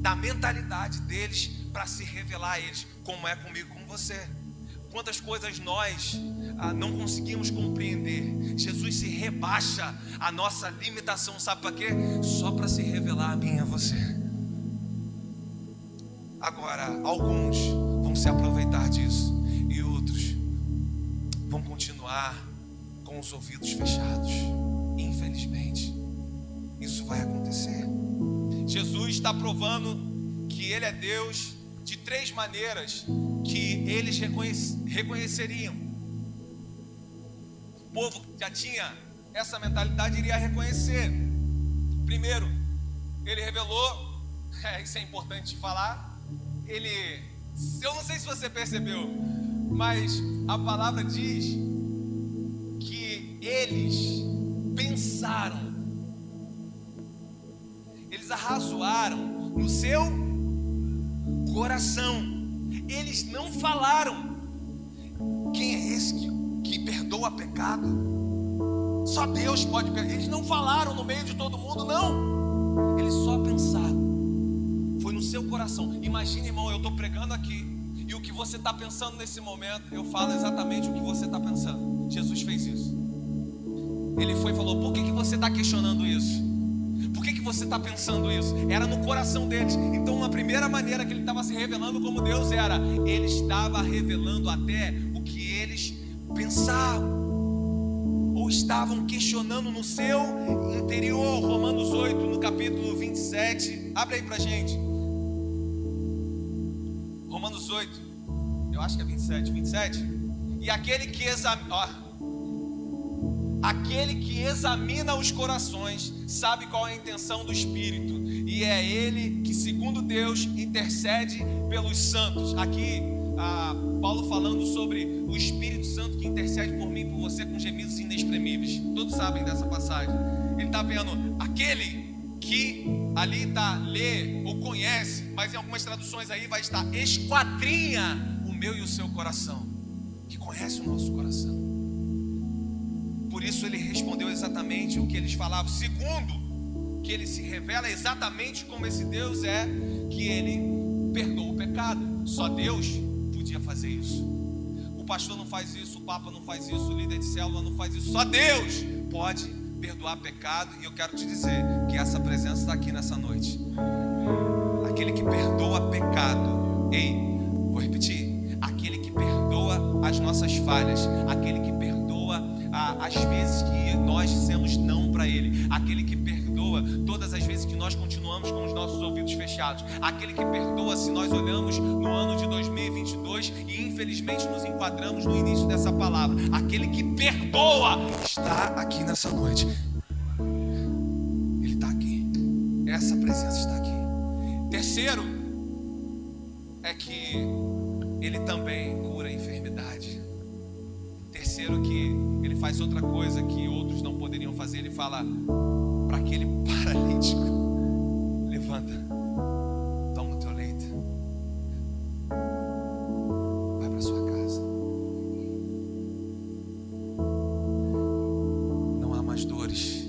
da mentalidade deles para se revelar a eles, como é comigo, com você. Quantas coisas nós não conseguimos compreender. Jesus se rebaixa a nossa limitação, sabe para quê? Só para se revelar a mim e a você. Agora, alguns vão se aproveitar disso e outros vão continuar com os ouvidos fechados. Infelizmente, isso vai acontecer. Jesus está provando que Ele é Deus de 3 maneiras que eles reconheceriam. O povo que já tinha essa mentalidade iria reconhecer. Primeiro, Ele revelou, isso é importante falar, eu não sei se você percebeu, mas a palavra diz que eles pensaram, eles arrazoaram no seu coração. Eles não falaram: quem é esse que perdoa pecado? Só Deus pode perdoar. Eles não falaram no meio de todo mundo, não. Eles só pensaram. Foi no seu coração. Imagine, irmão, eu estou pregando aqui e o que você está pensando nesse momento, eu falo exatamente o que você está pensando. Jesus fez isso. Ele foi e falou: por que você está questionando isso? Por que você está pensando isso? Era no coração deles. Então, uma primeira maneira que ele estava se revelando como Deus era: ele estava revelando até o que eles pensavam ou estavam questionando no seu interior. Romanos 8, no capítulo 27. Abre aí pra gente. Romanos 8, eu acho que é 27. E aquele que examina os corações sabe qual é a intenção do Espírito, e é Ele que, segundo Deus, intercede pelos santos. Aqui Paulo falando sobre o Espírito Santo que intercede por mim e por você com gemidos inexprimíveis. Todos sabem dessa passagem. Ele está vendo aquele que ali está, lê ou conhece, mas em algumas traduções aí vai estar: esquadrinha o meu e o seu coração, que conhece o nosso coração. Por isso ele respondeu exatamente o que eles falavam. Segundo, que ele se revela exatamente como esse Deus é, que ele perdoa o pecado. Só Deus podia fazer isso. O pastor não faz isso, o papa não faz isso, o líder de célula não faz isso. Só Deus pode perdoar pecado. E eu quero te dizer que essa presença está aqui nessa noite. Aquele que perdoa pecado. Ei, vou repetir. Aquele que perdoa as nossas falhas. Aquele que perdoa as vezes que nós dissemos não para Ele. Aquele que perdoa todas as vezes que nós continuamos com os nossos ouvidos fechados. Aquele que perdoa se nós olhamos no ano de 2022 e infelizmente nos enquadramos no início dessa palavra. Aquele que perdoa está aqui nessa noite. Ele está aqui. Essa presença está aqui. Terceiro é que Ele também cura a enfermidade. Terceiro, que Ele faz outra coisa que outros não poderiam fazer. Ele fala para aquele paralítico: levanta, toma o teu leito, vai para sua casa. Não há mais dores,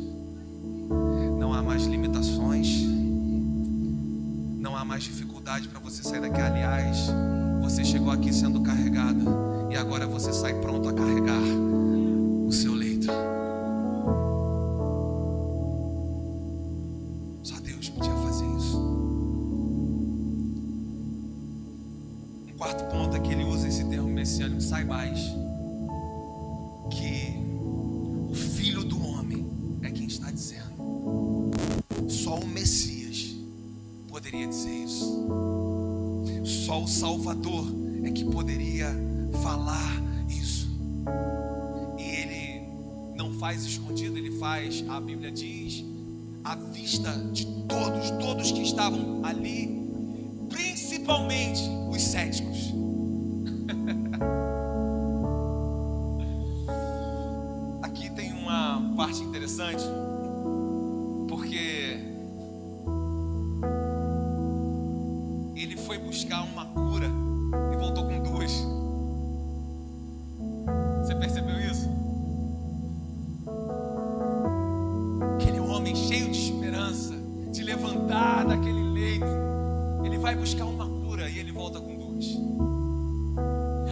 não há mais limitações, não há mais dificuldade para você sair daqui. Aliás, você chegou aqui sendo carregado e agora você sai pronto a carregar o seu leito. Só Deus podia fazer isso. Um quarto ponto é que ele usa esse termo messiânico: saibais que o Filho do Homem é quem está dizendo. Só o Messias poderia dizer isso. Só o Salvador é que poderia falar isso. E Ele não faz escondido, Ele faz, a Bíblia diz, à vista de todos que estavam ali, principalmente os céticos. Aqui tem uma parte interessante, porque Ele foi buscar uma cura e voltou com duas. Você percebeu isso? Aquele homem cheio de esperança, de levantar daquele leito, ele vai buscar uma cura e ele volta com duas.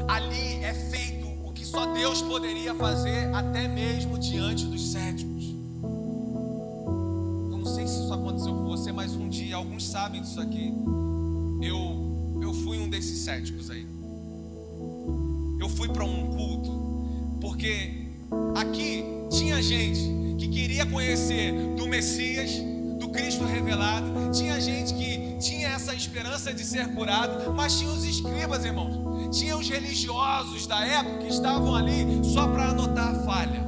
Ali é feito o que só Deus poderia fazer, até mesmo diante dos céticos. Eu não sei se isso aconteceu com você, mas um dia, alguns sabem disso aqui, eu fui um desses céticos aí. Eu fui para um culto, porque aqui tinha gente que queria conhecer do Messias, do Cristo revelado. Tinha gente que tinha essa esperança de ser curado, mas tinha os escribas, irmãos. Tinha os religiosos da época que estavam ali só para anotar a falha.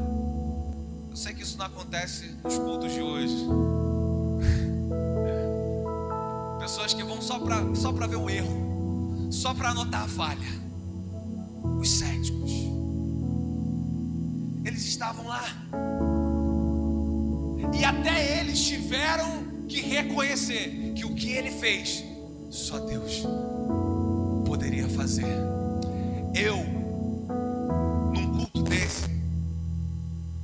Eu sei que isso não acontece nos cultos de hoje. Pessoas que vão só para ver o erro, só para anotar a falha. Os céticos, eles estavam lá, e até eles tiveram que reconhecer que o que ele fez, só Deus poderia fazer. Eu, num culto desse,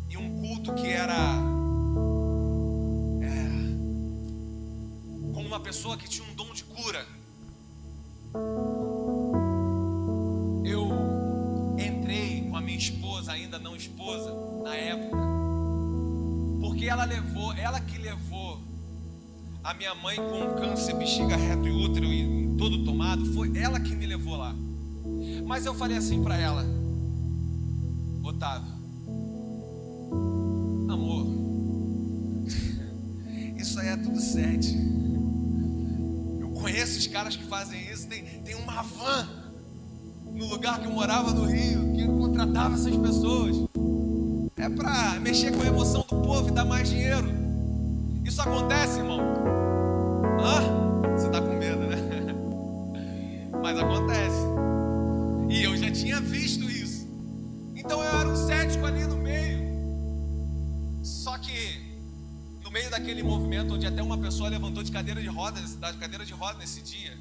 e um culto que era com uma pessoa que tinha um dom de cura, minha esposa, ainda não esposa, na época, porque ela que levou a minha mãe com câncer, bexiga, reto e útero e todo tomado, foi ela que me levou lá. Mas eu falei assim para ela: Otávio, amor, isso aí é tudo sete. Eu conheço os caras que fazem isso, tem uma van no lugar que eu morava no Rio, que contratava essas pessoas. É para mexer com a emoção do povo e dar mais dinheiro. Isso acontece, irmão? Você tá com medo, né? Mas acontece. E eu já tinha visto isso. Então eu era um cético ali no meio. Só que no meio daquele movimento, onde até uma pessoa levantou de cadeira de roda nesse dia,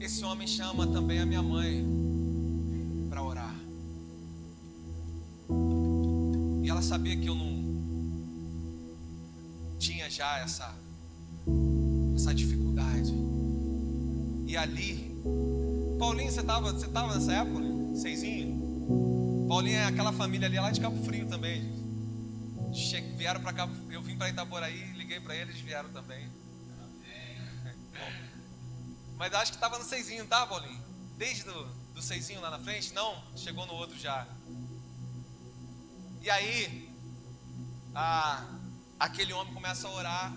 esse homem chama também a minha mãe para orar. E ela sabia que eu não tinha já essa dificuldade. E ali, Paulinho, você tava nessa época, Seizinho? Paulinho é aquela família ali, lá de Cabo Frio também, gente. vieram para cá. Eu vim para Itaboraí, liguei para eles, vieram também. Mas acho que estava no 6zinho, tá, Paulinho? Desde do 6zinho lá na frente? Não, chegou no outro já. E aí, aquele homem começa a orar.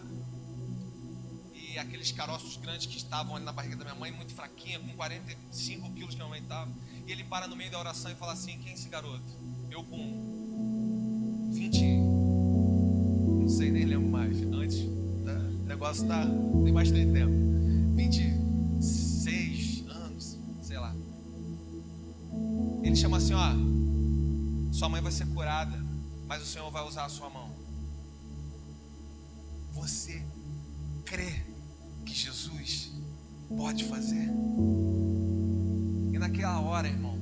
E aqueles caroços grandes que estavam ali na barriga da minha mãe, muito fraquinha, com 45 quilos que minha mãe estava. E ele para no meio da oração e fala assim: quem é esse garoto? Eu com 20, não sei, nem lembro mais. Antes, o negócio tem bastante tempo. 26 anos, sei lá. Ele chama assim: ó, sua mãe vai ser curada, mas o Senhor vai usar a sua mão. Você crê que Jesus pode fazer? E naquela hora, irmão,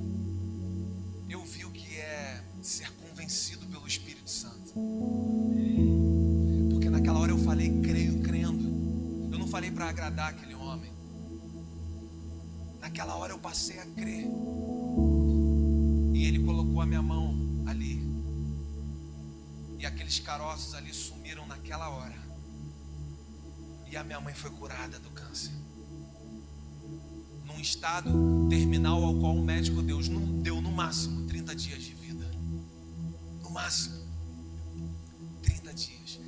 eu vi o que é ser convencido pelo Espírito Santo. Porque naquela hora eu falei creio, crendo. Eu não falei para agradar aquele homem. Naquela hora eu passei a crer. E ele colocou a minha mão ali. E aqueles caroços ali sumiram naquela hora. E a minha mãe foi curada do câncer. Num estado terminal ao qual o médico deu no máximo 30 dias de vida. No máximo 30 dias.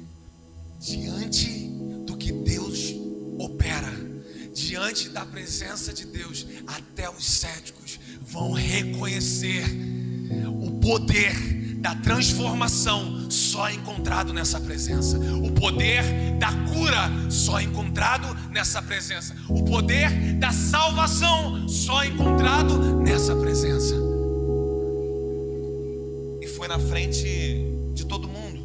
Diante do que Deus opera, diante da presença de Deus, até os céticos vão reconhecer o poder da transformação só encontrado nessa presença. O poder da cura só encontrado nessa presença. O poder da salvação só encontrado nessa presença. E foi na frente de todo mundo.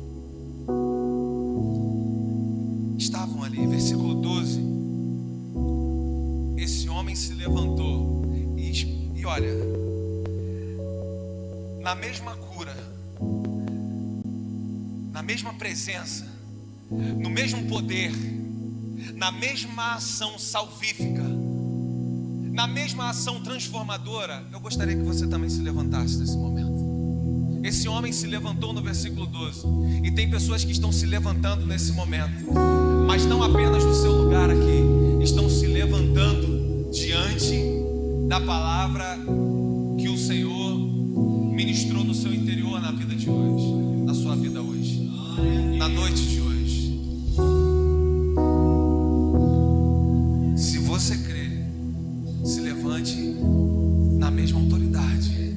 Estavam ali, versículo 12. Esse homem se levantou e olha, na mesma cura, na mesma presença, no mesmo poder, na mesma ação salvífica, na mesma ação transformadora, eu gostaria que você também se levantasse nesse momento. Esse homem se levantou no versículo 12. E tem pessoas que estão se levantando nesse momento, mas não apenas do seu lugar aqui, estão se levantando diante da palavra que o Senhor ministrou no seu interior na vida de hoje, na sua vida hoje, na noite de hoje. Se você crê, se levante na mesma autoridade,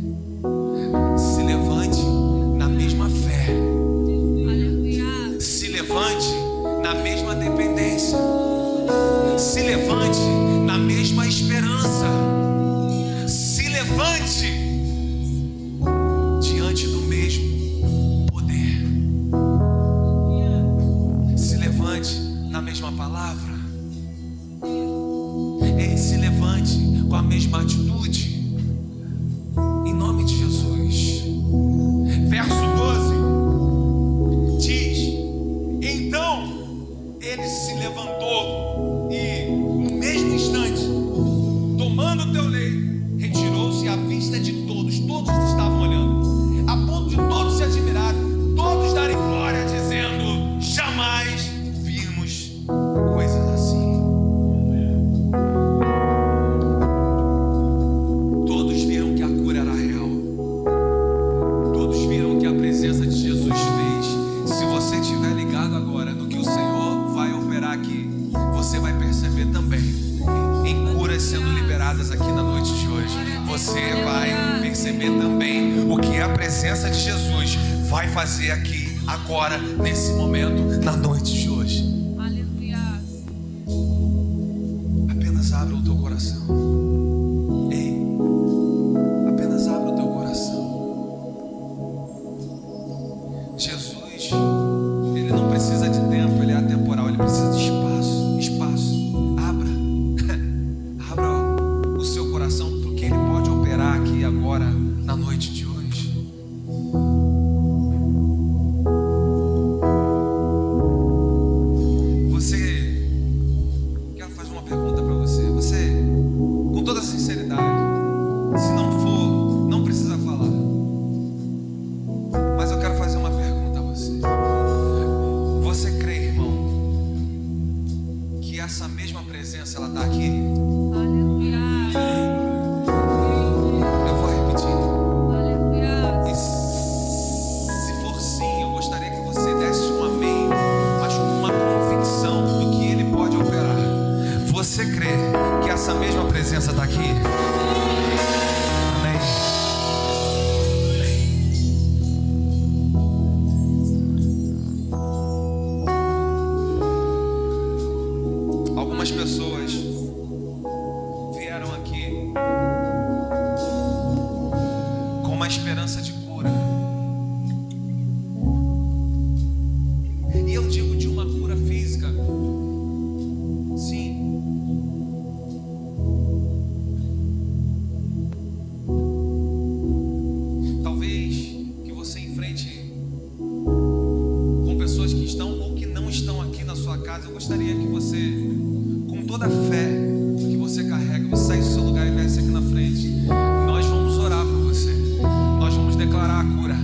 se levante na mesma fé, se levante na mesma dependência, se levante na mesma esperança, se levante diante do mesmo poder, se levante na mesma palavra, se levante com a mesma atitude, em nome de Jesus. Verso 12 diz: então ele se levantou e no mesmo instante, tomando o teu leito, retirou-se à vista de todos. Todos estavam olhando, a ponto de todos se admirarem, todos darem glória, dizendo: jamais vimos coisas assim. Todos viram que a cura era real. Todos viram que a presença de Jesus fez. Se você estiver ligado agora no que o Senhor vai operar aqui, você vai perceber também em curas sendo liberadas aqui na noite de hoje. Você vai perceber também o que a presença de Jesus vai fazer aqui, agora, nesse momento, na noite de hoje. Aleluia. Apenas abra o teu coração. Ei, apenas abra o teu coração. Jesus, ele não precisa de tempo, ele é atemporal, ele precisa de espaço. Espaço. Abra. Abra o seu coração para o que ele pode operar aqui agora, na noite de hoje. Quero fazer uma pergunta para você. Você, com toda sinceridade, se não for, não precisa falar. Mas eu quero fazer uma pergunta a você. esperança de cura. E eu digo de uma cura física. Sim. Talvez que você enfrente com pessoas que estão ou que não estão aqui na sua casa. Eu gostaria que você, com toda a fé que você carrega, você saísse do seu lugar e viesse aqui na frente. Nós vamos orar por você. Nós vamos declarar a cura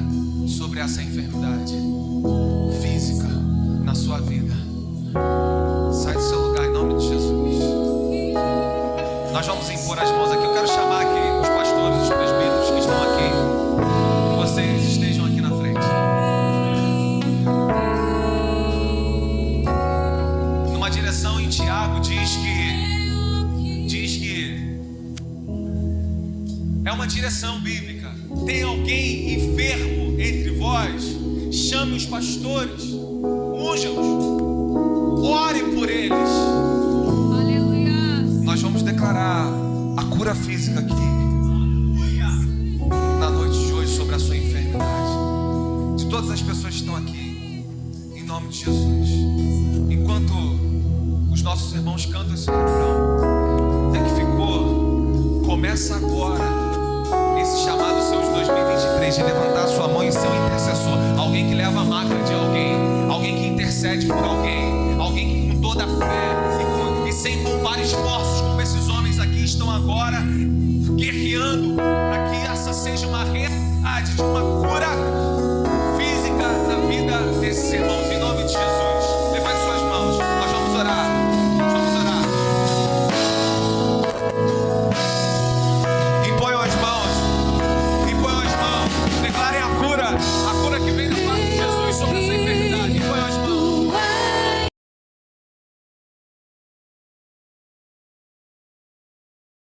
sobre essa enfermidade física na sua vida. Sai do seu lugar em nome de Jesus. Nós vamos impor as mãos aqui. Eu quero chamar aqui os pastores, os presbíteros que estão aqui. Que vocês estejam aqui na frente. Numa direção em Tiago diz que é uma direção bíblica. Tem alguém enfermo entre vós? Chame os pastores, unja-os, ore por eles. Aleluia. Nós vamos declarar a cura física aqui na noite de hoje sobre a sua enfermidade. De todas as pessoas que estão aqui, em nome de Jesus. Enquanto os nossos irmãos cantam esse refrão, você que ficou, começa agora esse chamado seus 2023 de levantar a sua mão e ser um intercessor. Alguém que leva a marca de alguém, alguém que intercede por alguém, alguém que com toda a fé e sem poupar esforços, como esses homens aqui estão agora guerreando para que essa seja uma realidade de uma cura física na vida desses irmãos, em nome de Jesus.